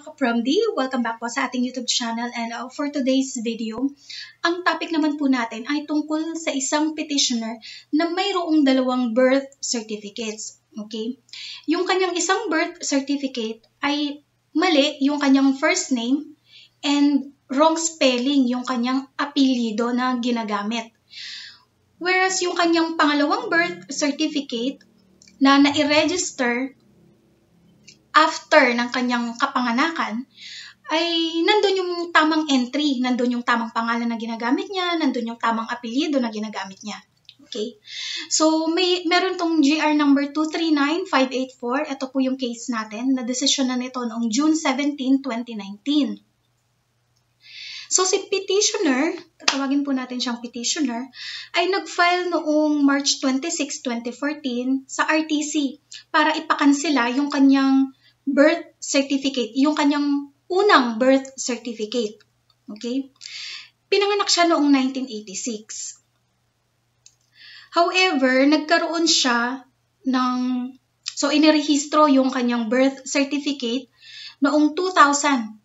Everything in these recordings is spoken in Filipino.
ka-From D. Welcome back po sa ating YouTube channel, and for today's video, ang topic naman po natin ay tungkol sa isang petitioner na mayroong dalawang birth certificates. Okay? Yung kanyang isang birth certificate ay mali yung kanyang first name and wrong spelling yung kanyang apelyido na ginagamit. Whereas yung kanyang pangalawang birth certificate na nai-register after ng kanyang kapanganakan, ay nandun yung tamang entry, nandun yung tamang pangalan na ginagamit niya, nandun yung tamang apelyido na ginagamit niya. Okay? So, meron tong GR number 239584. Ito po yung case natin, na desisyon na nito noong June 17, 2019. So, si petitioner, tatawagin po natin siyang petitioner, ay nag-file noong March 26, 2014 sa RTC para ipakansela yung kanyang birth certificate, yung kanyang unang birth certificate. Okay? Pinanganak siya noong 1986. However, nagkaroon siya so inirehistro yung kanyang birth certificate noong 2000.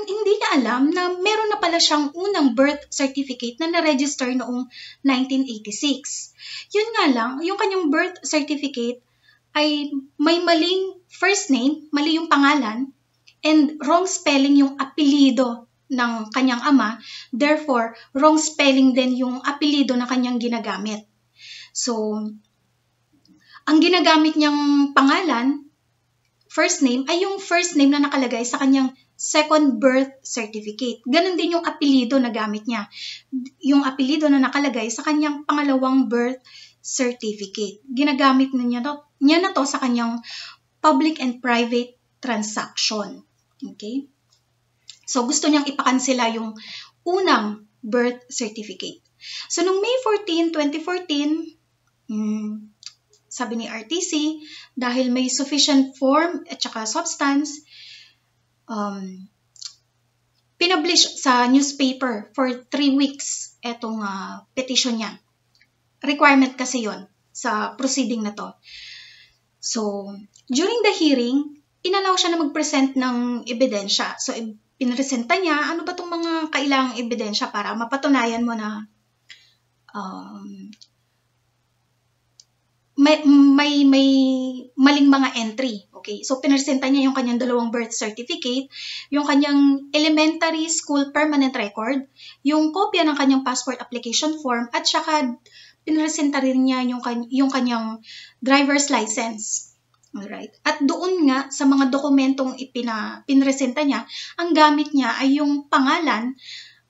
Hindi niya alam na meron na pala siyang unang birth certificate na na-register noong 1986. Yun nga lang, yung kanyang birth certificate ay may maling first name, mali yung pangalan, and wrong spelling yung apelyido ng kanyang ama. Therefore, wrong spelling din yung apelyido na kanyang ginagamit. So, ang ginagamit niyang pangalan, first name, ay yung first name na nakalagay sa kanyang second birth certificate. Ganon din yung apelyido na gamit niya. Yung apelyido na nakalagay sa kanyang pangalawang birth certificate. Ginagamit niya na to sa kanyang public and private transaction. Okay? So, gusto niyang ipakansela yung unang birth certificate. So, noong May 14, 2014, sabi ni RTC, dahil may sufficient form at saka substance, pinublish sa newspaper for 3 weeks etong petition niya. Requirement kasi yon sa proceeding na to. So, during the hearing, inalaw siya na mag-present ng ebidensya. So, pinresenta niya, ano ba itong mga kailangang ebidensya para mapatunayan mo na may maling mga entry. Okay? So, pinresenta niya yung kanyang dalawang birth certificate, yung kanyang elementary school permanent record, yung kopya ng kanyang passport application form, at saka pinresenta rin niya yung kanyang driver's license. Alright? At doon nga, sa mga dokumentong pinresenta niya, ang gamit niya ay yung pangalan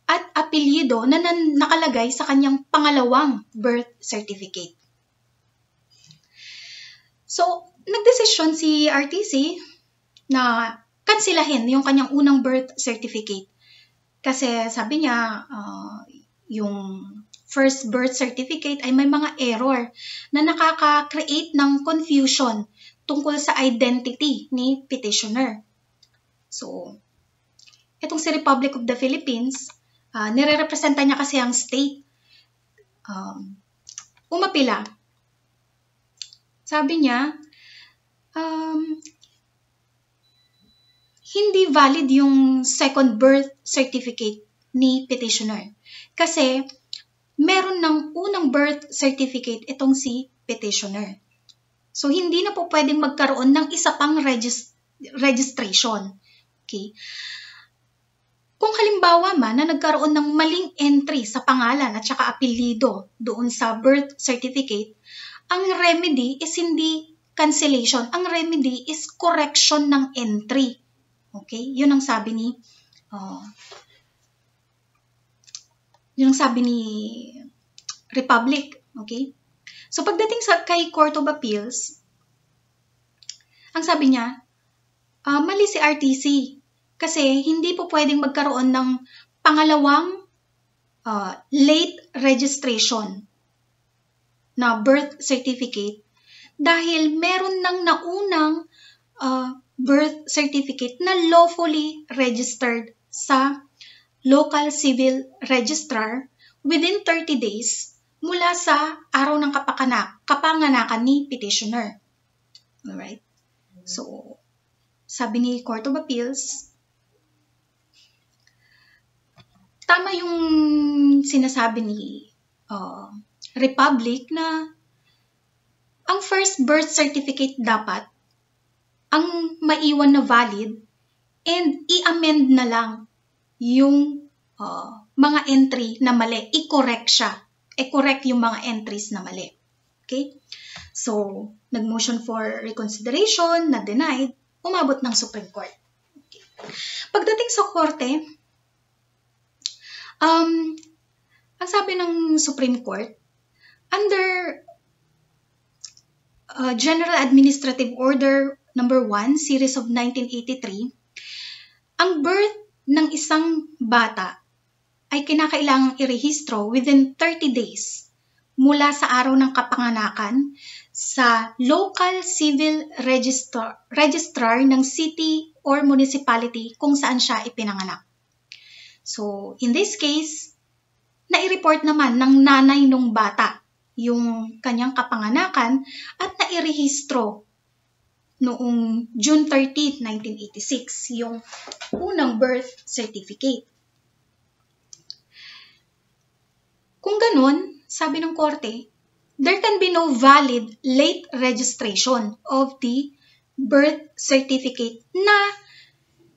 at apelyido na nakalagay sa kanyang pangalawang birth certificate. So, nagdesisyon si RTC na kansilahin yung kanyang unang birth certificate. Kasi sabi niya, yung first birth certificate ay may mga error na nakaka-create ng confusion tungkol sa identity ni petitioner. So, itong si Republic of the Philippines, nire-representa niya kasi ang state. Umapila. Sabi niya, hindi valid yung second birth certificate ni petitioner. Kasi, meron ng unang birth certificate itong si petitioner. So, hindi na po pwedeng magkaroon ng isa pang registration. Okay? Kung halimbawa man na nagkaroon ng maling entry sa pangalan at saka apelyido doon sa birth certificate, ang remedy is hindi cancellation. Ang remedy is correction ng entry. Okay? Yun ang sabi ni Republic. Okay? So, pagdating kay Court of Appeals, ang sabi niya, mali si RTC kasi hindi po pwedeng magkaroon ng pangalawang late registration na birth certificate dahil meron ng naunang birth certificate na lawfully registered sa local civil registrar within 30 days mula sa araw ng kapanganakan ni petitioner. Alright? So, sabi ni Court of Appeals, tama yung sinasabi ni Republic na ang first birth certificate dapat ang maiwan na valid and i-amend na lang yung mga entry na mali. I-correct siya. I-correct yung mga entries na mali. Okay? So, nag-motion for reconsideration, na denied, umabot ng Supreme Court. Okay. Pagdating sa korte, ang sabi ng Supreme Court, under General Administrative Order Number 1, Series of 1983, ang birth ng isang bata ay kinakailangang irehistro within 30 days mula sa araw ng kapanganakan sa local civil registrar ng city or municipality kung saan siya ipinanganak. So, in this case, nai-report naman ng nanay ng bata yung kanyang kapanganakan at nairehistro noong June 30, 1986, yung unang birth certificate. Kung ganun, sabi ng korte, there can be no valid late registration of the birth certificate na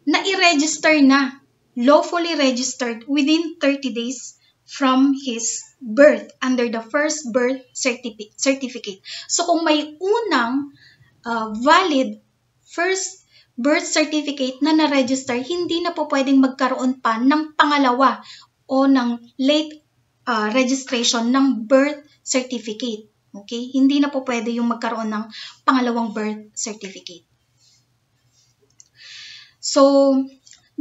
nai-register na, lawfully registered within 30 days from his birth under the first birth certificate. So kung may unang valid first birth certificate na na-register, hindi na po pwedeng magkaroon pa ng pangalawa o ng late registration ng birth certificate. Okay? Hindi na po pwede yung magkaroon ng pangalawang birth certificate. So,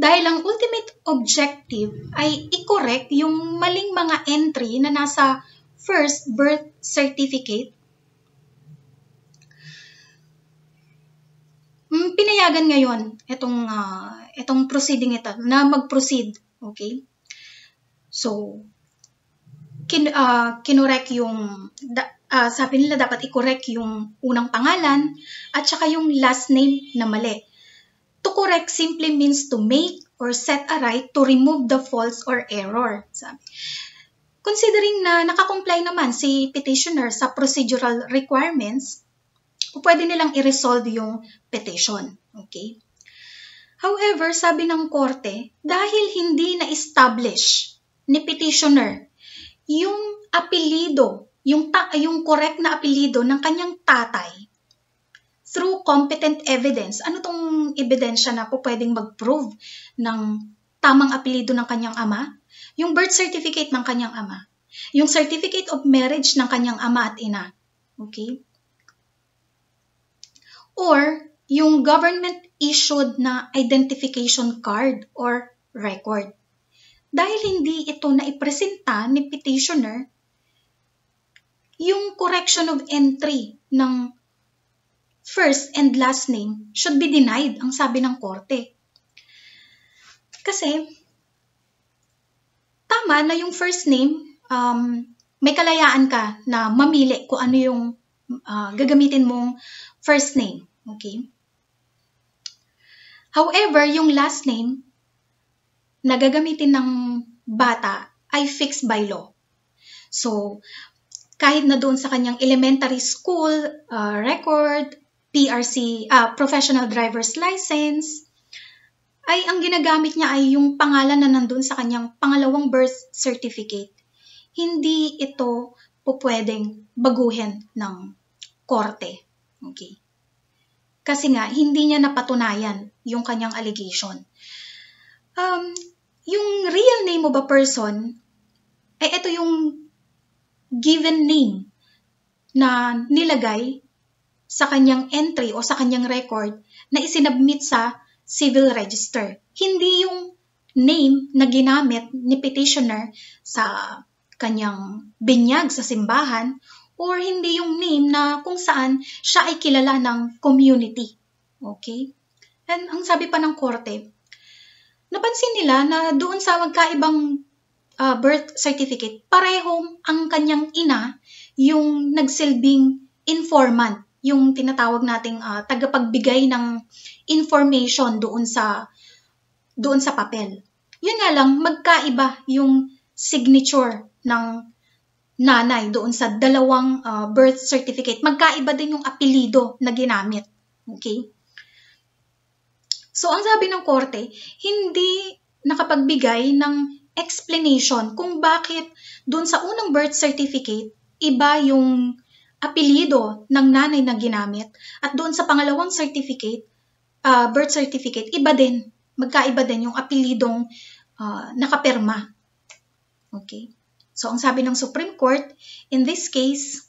dahil ang ultimate objective ay i-correct yung maling mga entry na nasa first birth certificate, pinayagan ngayon itong proceeding ito na mag-proceed. Okay? So, kinorek yung, sabi nila dapat i-correct yung unang pangalan at saka yung last name na mali. To correct simply means to make or set aright to remove the faults or error. Sabi. Considering na nakakomply naman si petitioner sa procedural requirements, pwede nilang i-resolve yung petition. Okay? However, sabi ng korte, dahil hindi na-establish ni petitioner yung apelido, yung correct na apelido ng kanyang tatay through competent evidence. Ano tong ebidensya na po pwedeng mag-prove ng tamang apelido ng kanyang ama? Yung birth certificate ng kanyang ama. Yung certificate of marriage ng kanyang ama at ina. Okay? Or yung government-issued na identification card or record. Dahil hindi ito naipresenta ni petitioner, yung correction of entry ng first and last name should be denied, ang sabi ng korte. Kasi, tama na yung first name, may kalayaan ka na mamili kung ano yung gagamitin mong first name. Okay? However, yung last name na gagamitin ng bata ay fixed by law. So, kahit na doon sa kanyang elementary school record, PRC, Professional Driver's License, ay ang ginagamit niya ay yung pangalan na nandun sa kanyang pangalawang birth certificate. Hindi ito po pwedeng baguhin ng korte. Okay? Kasi nga, hindi niya napatunayan yung kanyang allegation. Yung real name of a person, ay ito yung given name na nilagay sa kanyang entry o sa kanyang record na isinabmit sa civil register. Hindi yung name na ginamit ni petitioner sa kanyang binyag sa simbahan or hindi yung name na kung saan siya ay kilala ng community. Okay? And ang sabi pa ng korte, napansin nila na doon sa magkaibang birth certificate, parehong ang kanyang ina yung nagsilbing informant yung tinatawag nating tagapagbigay ng information doon sa papel. Yun nga lang, magkaiba yung signature ng nanay doon sa dalawang birth certificate. Magkaiba din yung apelido na ginamit. Okay? So, ang sabi ng korte, hindi nakapagbigay ng explanation kung bakit doon sa unang birth certificate, iba yung apelido ng nanay na ginamit at doon sa pangalawang certificate, birth certificate, iba din. Magkaiba din yung apelidong nakapirma. Okay? So, ang sabi ng Supreme Court, in this case,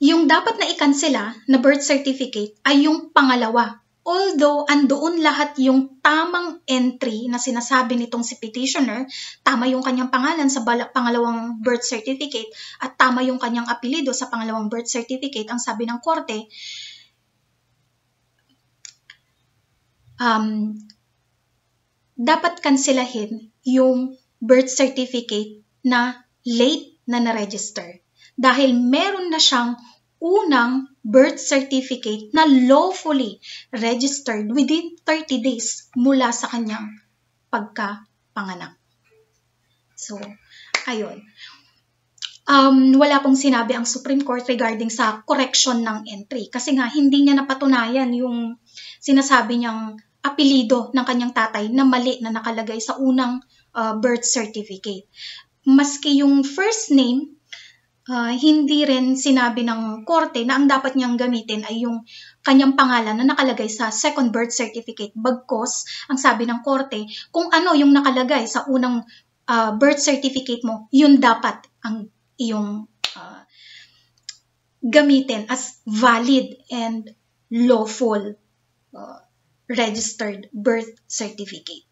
yung dapat na ikansela na birth certificate ay yung pangalawa. Although, andoon lahat yung tamang entry na sinasabi nitong si petitioner, tama yung kanyang pangalan sa pangalawang birth certificate at tama yung kanyang apelido sa pangalawang birth certificate, ang sabi ng korte, dapat kanselahin yung birth certificate na late na na-register. Dahil meron na siyang unang birth certificate na lawfully registered within 30 days mula sa kanyang pagkapanganak. So, ayun. Wala pong sinabi ang Supreme Court regarding sa correction ng entry. Kasi nga, hindi niya napatunayan yung sinasabi niyang apelido ng kanyang tatay na mali na nakalagay sa unang birth certificate. Maski yung first name, hindi rin sinabi ng korte na ang dapat niyang gamitin ay yung kanyang pangalan na nakalagay sa second birth certificate. Bagkos, ang sabi ng korte, kung ano yung nakalagay sa unang birth certificate mo, yun dapat ang iyong gamitin as valid and lawful registered birth certificate.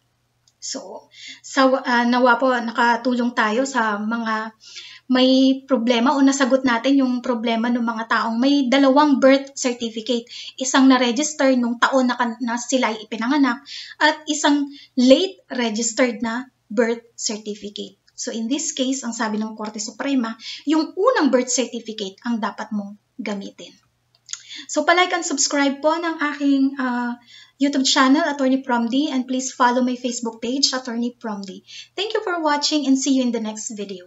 So, nawa po nakatulong tayo sa mga may problema o nasagot natin yung problema ng mga taong may dalawang birth certificate. Isang na-register nung taon na sila ay ipinanganak at isang late registered na birth certificate. So in this case, ang sabi ng Korte Suprema, yung unang birth certificate ang dapat mong gamitin. So palike and subscribe po ng aking YouTube channel, Attorney Promdi, and please follow my Facebook page, Attorney Promdi. Thank you for watching and see you in the next video.